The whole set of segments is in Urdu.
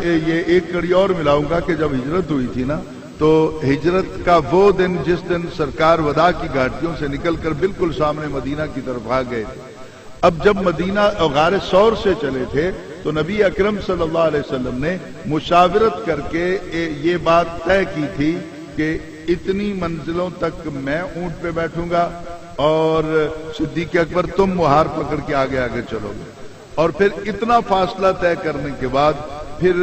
یہ ایک کڑی اور ملاؤں گا کہ جب ہجرت ہوئی تھی نا تو ہجرت کا وہ دن جس دن سرکار وداع کی گھاٹیوں سے نکل کر بالکل سامنے مدینہ کی طرف آ گئے تھے. اب جب مدینہ غار ثور سے چلے تھے تو نبی اکرم صلی اللہ علیہ وسلم نے مشاورت کر کے یہ بات طے کی تھی کہ اتنی منزلوں تک میں اونٹ پہ بیٹھوں گا اور صدیق اکبر تم مہار پکڑ کے آگے آگے چلو گے, اور پھر اتنا فاصلہ طے کرنے کے بعد پھر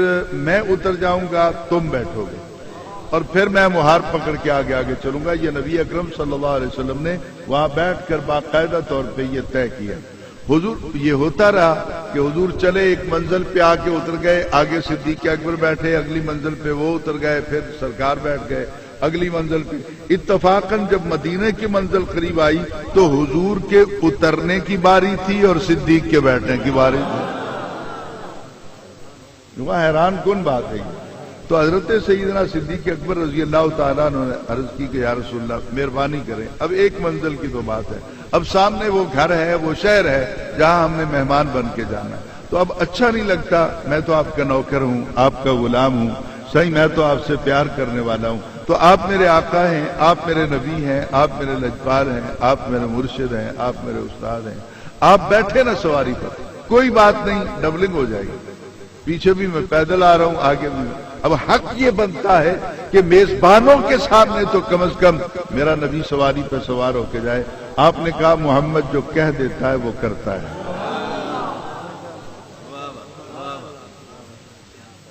میں اتر جاؤں گا تم بیٹھو گے اور پھر میں مہار پکڑ کے آگے آگے چلوں گا. یہ نبی اکرم صلی اللہ علیہ وسلم نے وہاں بیٹھ کر باقاعدہ طور پہ یہ طے کیا. حضور یہ ہوتا رہا کہ حضور چلے ایک منزل پہ آ کے اتر گئے, آگے صدیق اکبر بیٹھے, اگلی منزل پہ وہ اتر گئے, پھر سرکار بیٹھ گئے اگلی منزل پہ. اتفاقاً جب مدینے کی منزل قریب آئی تو حضور کے اترنے کی باری تھی اور صدیق کے بیٹھنے کی باری تھی. وہاں حیران کن بات ہے. تو حضرت سیدنا صدیق اکبر رضی اللہ تعالیٰ عنہ نے عرض کی کہ یا رسول اللہ مہربانی کریں, اب ایک منزل کی تو بات ہے, اب سامنے وہ گھر ہے, وہ شہر ہے جہاں ہم نے مہمان بن کے جانا ہے, تو اب اچھا نہیں لگتا, میں تو آپ کا نوکر ہوں, آپ کا غلام ہوں, صحیح میں تو آپ سے پیار کرنے والا ہوں, تو آپ میرے آقا ہیں, آپ میرے نبی ہیں, آپ میرے لجپال ہیں, آپ میرے مرشد ہیں, آپ میرے استاد ہیں, آپ بیٹھے نا سواری پر, کوئی بات نہیں, ڈبلنگ ہو جائے گی, پیچھے بھی میں پیدل آ رہا ہوں, آگے بھی. اب حق یہ بنتا ہے کہ میزبانوں کے سامنے تو کم از کم میرا نبی سواری پہ سوار ہو کے جائے. آپ نے کہا محمد جو کہہ دیتا ہے وہ کرتا ہے.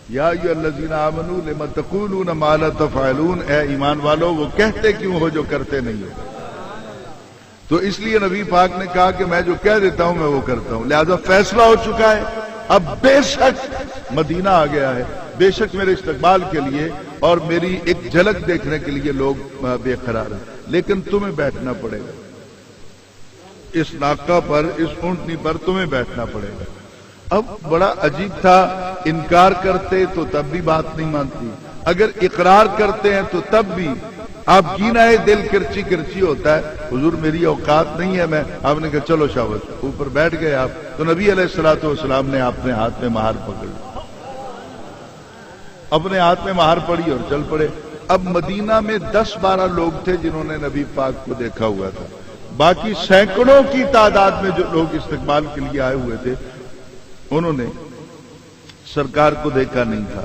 یا ایھا الذین آمنوا لم تقولون ما لا تفعلون, اے ایمان والو وہ کہتے کیوں ہو جو کرتے نہیں ہو. تو اس لیے نبی پاک نے کہا کہ میں جو کہہ دیتا ہوں میں وہ کرتا ہوں. لہذا فیصلہ ہو چکا ہے, اب بے شک مدینہ آ گیا ہے, بے شک میرے استقبال کے لیے اور میری ایک جھلک دیکھنے کے لیے لوگ بے قرار ہیں, لیکن تمہیں بیٹھنا پڑے گا اس ناکہ پر, اس اونٹنی پر تمہیں بیٹھنا پڑے گا. اب بڑا عجیب تھا, انکار کرتے تو تب بھی بات نہیں مانتی, اگر اقرار کرتے ہیں تو تب بھی آپ گینا ہے دل کرچی کرچی ہوتا ہے. حضور میری اوقات نہیں ہے, میں آپ نے کہا چلو شاباش, اوپر بیٹھ گئے آپ. تو نبی علیہ الصلوۃ والسلام نے اپنے ہاتھ میں مہار پکڑی, اپنے ہاتھ میں مہار پڑی اور چل پڑے. اب مدینہ میں 10-12 لوگ تھے جنہوں نے نبی پاک کو دیکھا ہوا تھا, باقی سینکڑوں کی تعداد میں جو لوگ استقبال کے لیے آئے ہوئے تھے انہوں نے سرکار کو دیکھا نہیں تھا.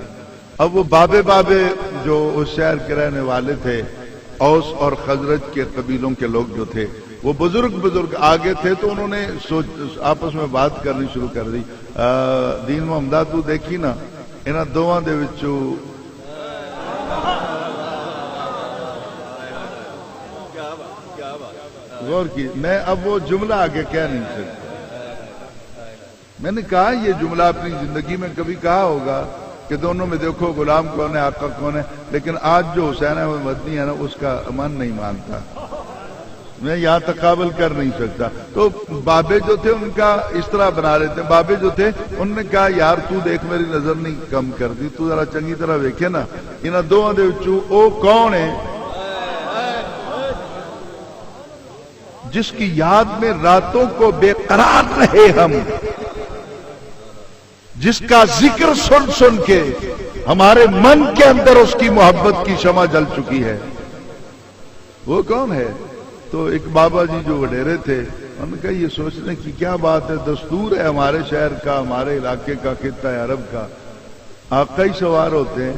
اب وہ بابے جو اس شہر کے رہنے والے تھے, اوس اور خزرج کے قبیلوں کے لوگ جو تھے, وہ بزرگ آگے تھے, تو انہوں نے آپس میں بات کرنی شروع کر دی. دین محمدہ تو دیکھی نا انہاں دوواں دے وچوں غور کی, میں اب وہ جملہ آگے کہہ نہیں سکتا. میں نے کہا یہ جملہ اپنی زندگی میں کبھی کہا ہوگا کہ دونوں میں دیکھو غلام کون ہے آقا کون ہے, لیکن آج جو حسین ہے وہ مدنی ہے نا, اس کا من نہیں مانتا, میں یہاں تقابل کر نہیں سکتا. تو بابے جو تھے ان کا اس طرح بنا رہے تھے, بابے جو تھے انہوں نے کہا یار تو دیکھ میری نظر نہیں کم کر دی, تو ذرا چنگی طرح ویکھے نا انہاں دوواں دے وچوں او کون ہے جس کی یاد میں راتوں کو بے قرار رہے ہم, جس کا ذکر سن سن کے ہمارے من کے اندر اس کی محبت کی شمع جل چکی ہے, وہ کون ہے؟ تو ایک بابا جی جو وڈیرے تھے انہوں نے کہا یہ سوچنے کی کیا بات ہے, دستور ہے ہمارے شہر کا, ہمارے علاقے کا, خطہ عرب کا, آقا ہی سوار ہوتے ہیں.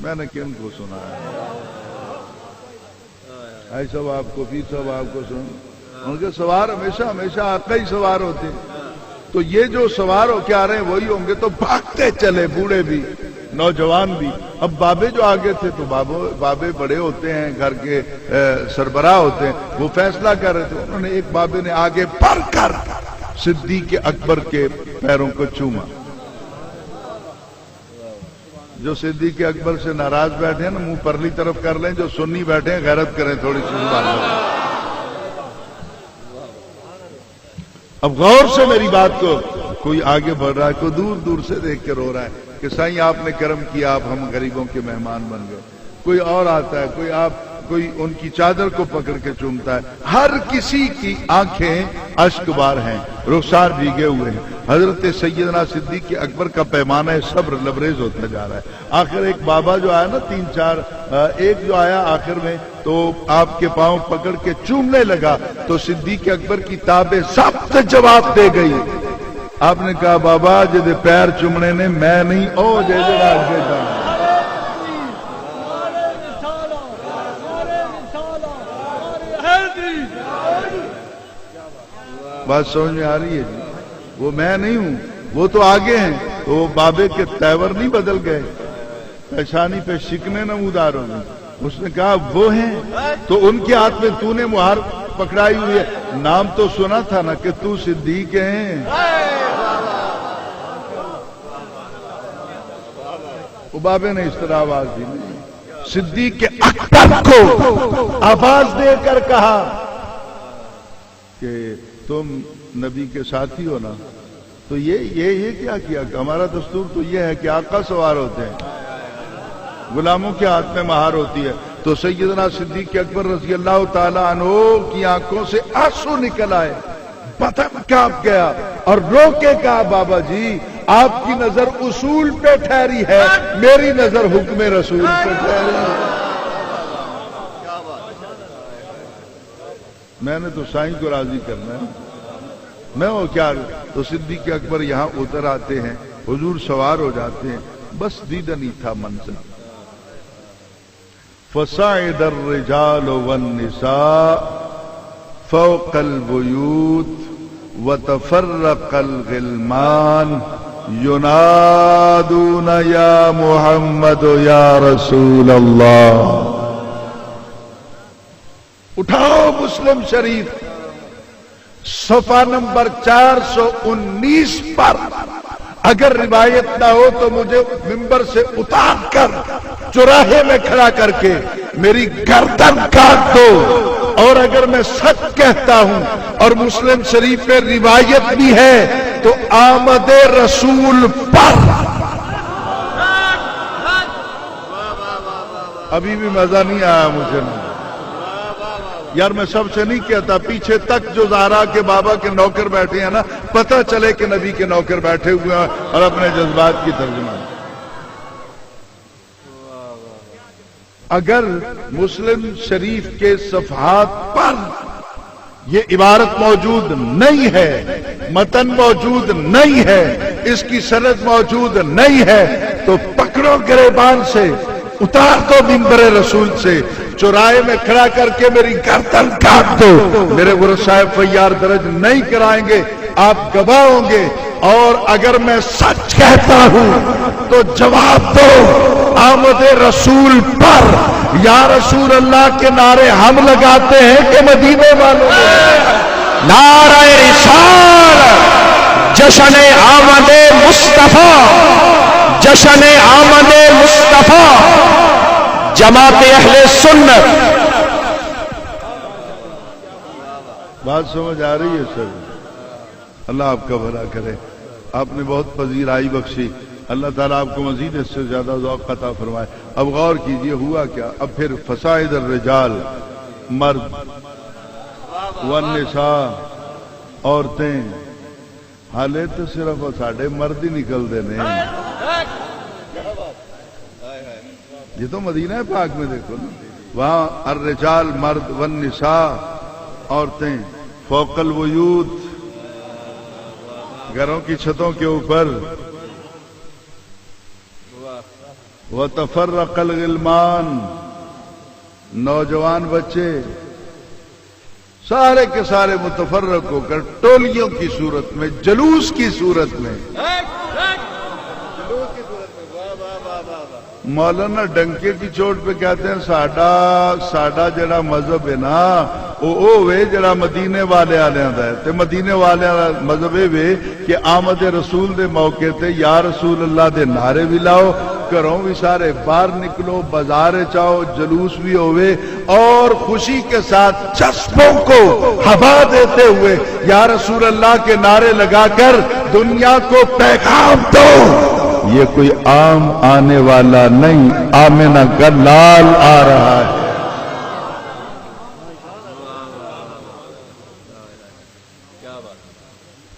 میں نے کن کو سنا ہے, ایسا صاحب آپ کو, پیر صاحب آپ کو سن, ان کے سوار ہمیشہ آقا ہی سوار ہوتے ہیں. تو یہ جو سوار ہو کے آ رہے ہیں وہی ہوں گے, تو بھاگتے چلے بوڑھے بھی نوجوان بھی. اب بابے جو آگے تھے تو بابے بڑے ہوتے ہیں, گھر کے سربراہ ہوتے ہیں, وہ فیصلہ کر رہے تھے. انہوں نے ایک بابے نے آگے بڑھ کر صدیق اکبر کے پیروں کو چوما. جو صدیق اکبر سے ناراض بیٹھے ہیں نا منہ پرلی طرف کر لیں, جو سنی بیٹھے ہیں غیرت کریں تھوڑی سی. اب غور سے میری بات کو, کوئی آگے بڑھ رہا ہے, کوئی دور دور سے دیکھ کے رو رہا ہے کہ سائیں آپ نے کرم کیا, آپ ہم غریبوں کے مہمان بن گئے. کوئی اور آتا ہے, کوئی ان کی چادر کو پکڑ کے چومتا ہے. ہر کسی کی آنکھیں اشک بار ہیں. رخسار بھیگے ہوئے ہیں. حضرت سیدنا صدیق اکبر کا پیمانہ صبر لبریز ہوتا جا رہا ہے. آخر ایک بابا جو آیا نا 3-4 ایک جو آیا آخر میں تو آپ کے پاؤں پکڑ کے چومنے لگا تو صدیق اکبر کی تابیں سب سے جواب دے گئی. آپ نے کہا بابا جدے پیر چومنے نے میں نہیں او جے جڑا اگے جانا. بات سمجھ میں آ رہی ہے جی؟ وہ میں نہیں ہوں، وہ تو آگے ہیں. تو وہ بابے کے تیور نہیں بدل گئے، پیشانی پہ شکنے نمودار ہو گئے. اس نے کہا وہ ہیں تو ان کے ہاتھ میں تو نے مہار پکڑائی ہوئی ہے. نام تو سنا تھا نا کہ تو صدیق ہیں. وہ بابے نے اس طرح آواز دی نہیں. صدیق اکبر کو آواز دے کر کہا کہ تم نبی کے ساتھی ہو نا. تو یہ کیا ہمارا دستور تو یہ ہے کہ آقا سوار ہوتے ہیں، غلاموں کے ہاتھ میں مہار ہوتی ہے. تو سیدنا صدیق اکبر رضی اللہ تعالی عنہ کی آنکھوں سے آنسو نکل آئے، بدن کانپ گیا اور رو کے کہا بابا جی آپ کی نظر اصول پہ ٹھہری ہے، میری نظر حکم رسول پہ ٹھہری ہے. میں نے تو سائیں کو راضی کرنا ہے، میں وہ کیا. تو صدیق اکبر یہاں اتر آتے ہیں، حضور سوار ہو جاتے ہیں. بس دیدنی تھا منظر. فصعد الرجال والنساء فوق البيوت وتفرق الغلمان ينادون يا محمد يا رسول اللہ. اٹھاؤ مسلم شریف صفحہ نمبر 419 پر. اگر روایت نہ ہو تو مجھے ممبر سے اتار کر چوراہے میں کھڑا کر کے میری گردن کاٹ دو. اور اگر میں سچ کہتا ہوں اور مسلم شریف میں روایت بھی ہے تو آمد رسول پر. ابھی بھی مزہ نہیں آیا مجھے. یار میں سب سے نہیں کہتا، پیچھے تک جو زہرا کے بابا کے نوکر بیٹھے ہیں نا پتہ چلے کہ نبی کے نوکر بیٹھے ہوئے ہیں اور اپنے جذبات کی ترجمہ. اگر مسلم شریف کے صفحات پر یہ عبارت موجود نہیں ہے، متن موجود نہیں ہے، اس کی سند موجود نہیں ہے تو پکڑو گریبان سے، اتار دو منبر رسول سے، چوراہے میں کھڑا کر کے میری گردن کاٹ دو. میرے ورثہ صاحب فیار درج نہیں کرائیں گے، آپ گواہ ہوں گے. اور اگر میں سچ کہتا ہوں تو جواب دو آمد رسول پر. یا رسول اللہ کے نعرے ہم لگاتے ہیں کہ مدینے والوں نے؟ نعرہ رسالت، جشن آمد مصطفیٰ، جشن آمد مصطفیٰ، جماعت اہل سنت. بات سمجھ آ رہی ہے سر؟ اللہ آپ کا بھلا کرے. آپ نے بہت پذیرائی بخشی، اللہ تعالیٰ آپ کو مزید اس سے زیادہ ذوق عطا فرمائے. اب غور کیجئے ہوا کیا. اب پھر فصائد الرجال، مرد، والنساء، عورتیں. حالے تو صرف ساڑھے مرد ہی نکل دینے. یہ تو مدینہ پاک میں دیکھو نا، وہاں الرجال مرد، والنساء عورتیں، فوق البیوت گھروں کی چھتوں کے اوپر، وتفرق الغلمان نوجوان بچے سارے کے سارے متفرق ہو کر ٹولیوں کی صورت میں، جلوس کی صورت میں. مولانا ڈنکے کی چوٹ پہ کہتے ہیں ساڈا جڑا مذہب ہے نا او وے جڑا مدینے والے آلیاں دا ہے. تے مدینے والے مذہب وے کہ آمد رسول دے موقع تے یا رسول اللہ دے نعرے بھی لاؤ، گھروں بھی سارے باہر نکلو، بازار چاہو، جلوس بھی ہوئے اور خوشی کے ساتھ جذبوں کو ہوا دیتے ہوئے یا رسول اللہ کے نعرے لگا کر دنیا کو پیغام دو. یہ کوئی عام آنے والا نہیں، آمنہ کا لال آ رہا ہے.